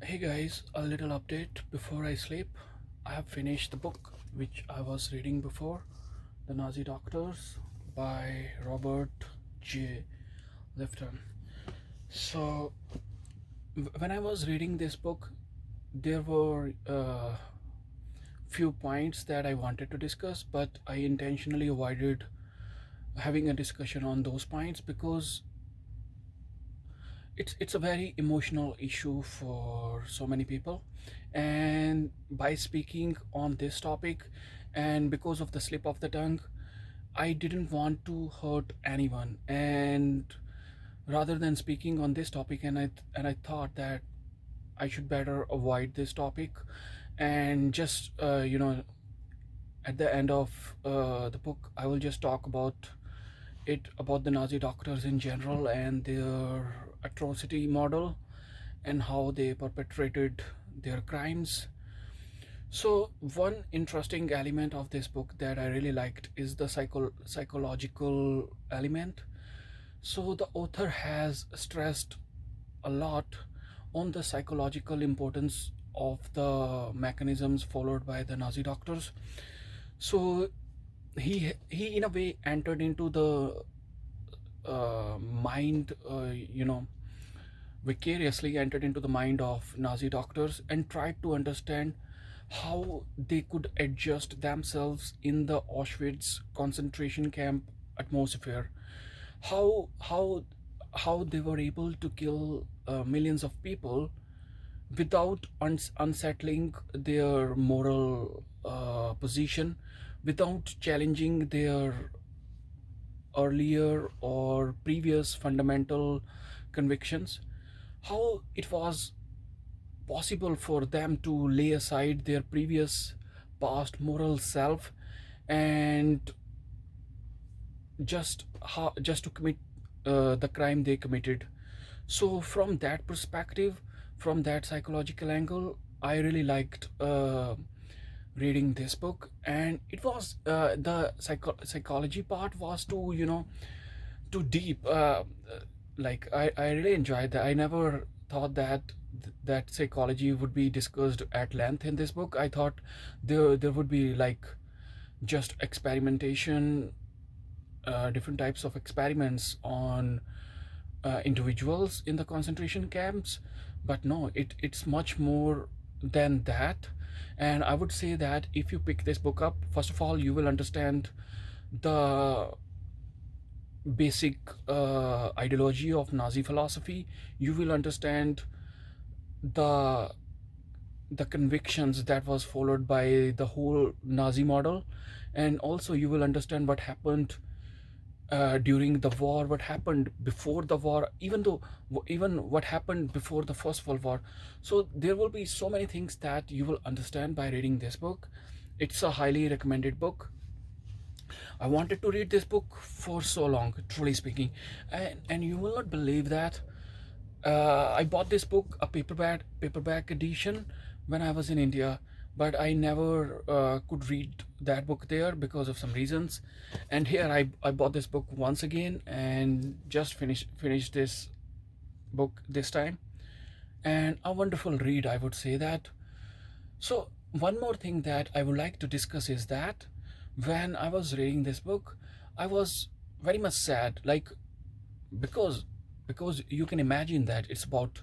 Hey guys, a little update before I sleep. I have finished the book which I was reading before, The Nazi Doctors by Robert J. Lifton. So, when I was reading this book, there were few points that I wanted to discuss, but I intentionally avoided having a discussion on those points because it's a very emotional issue for so many people, and by speaking on this topic and because of the slip of the tongue, I didn't want to hurt anyone, and rather than speaking on this topic, and I thought that I should better avoid this topic and just at the end of the book I will just talk about the Nazi doctors in general and their atrocity model and how they perpetrated their crimes. So, one interesting element of this book that I really liked is the psychological element. So, the author has stressed a lot on the psychological importance of the mechanisms followed by the Nazi doctors. So, he in a way entered into the mind, vicariously entered into the mind of Nazi doctors and tried to understand how they could adjust themselves in the Auschwitz concentration camp atmosphere, how how they were able to kill millions of people without unsettling their moral position, without challenging their earlier or previous fundamental convictions, how it was possible for them to lay aside their previous past moral self and just to commit the crime they committed. So from that perspective, from that psychological angle, I really liked reading this book, and it was the psychology part was too deep. Like I really enjoyed that. I never thought that psychology would be discussed at length in this book. I thought there would be like just experimentation, different types of experiments on individuals in the concentration camps, but no, it's much more than that. And I would say that if you pick this book up, first of all, you will understand the basic ideology of Nazi philosophy. You will understand the the convictions that was followed by the whole Nazi model, and also you will understand what happened during the war, what happened before the war, even what happened before the First World War. So there will be so many things that you will understand by reading this book. It's a highly recommended book. I wanted to read this book for so long, truly speaking, and you will not believe that I bought this book, a paperback edition, when I was in India, but I never could read that book there because of some reasons. And here I bought this book once again and just finished this book this time, and a wonderful read, I would say that. So one more thing that I would like to discuss is that when I was reading this book, I was very much sad, like because you can imagine that it's about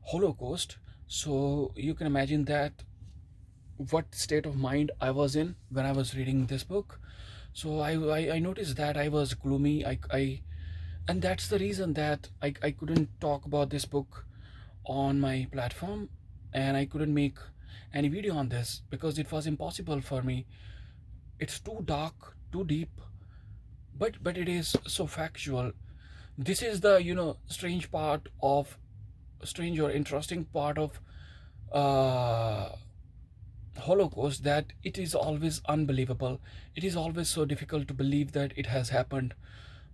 Holocaust. So you can imagine that what state of mind I was in when I was reading this book. So I noticed that I was gloomy. And that's the reason that I couldn't talk about this book on my platform, and I couldn't make any video on this because it was impossible for me. It's too dark, too deep, but it is so factual. This is the strange part of strange or interesting part of uh, Holocaust, that it is always unbelievable. It is always so difficult to believe that it has happened,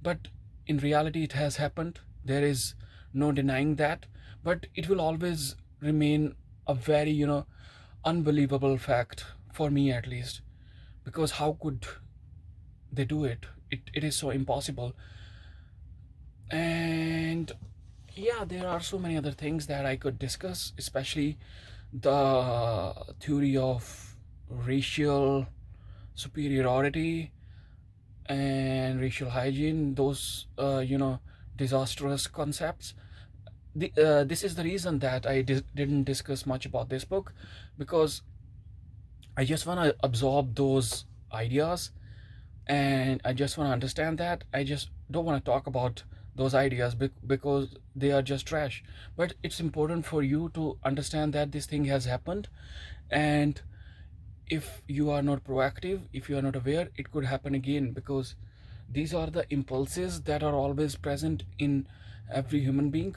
but in reality it has happened. There is no denying that, but it will always remain a very unbelievable fact for me, at least, because how could they do it? It is so impossible. And Yeah, there are so many other things that I could discuss, especially the theory of racial superiority and racial hygiene, those disastrous concepts. This is the reason that I didn't discuss much about this book, because I just want to absorb those ideas, and I just want to understand that. I just don't want to talk about those ideas because they are just trash. But it's important for you to understand that this thing has happened, and if you are not proactive, if you are not aware, it could happen again, because these are the impulses that are always present in every human being,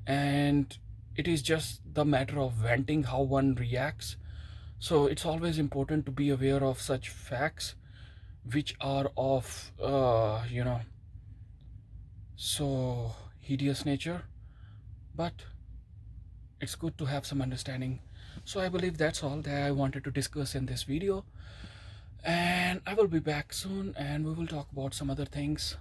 and it is just the matter of venting how one reacts. So it's always important to be aware of such facts which are of so hideous nature, but it's good to have some understanding. So I believe that's all that I wanted to discuss in this video, and I will be back soon and we will talk about some other things.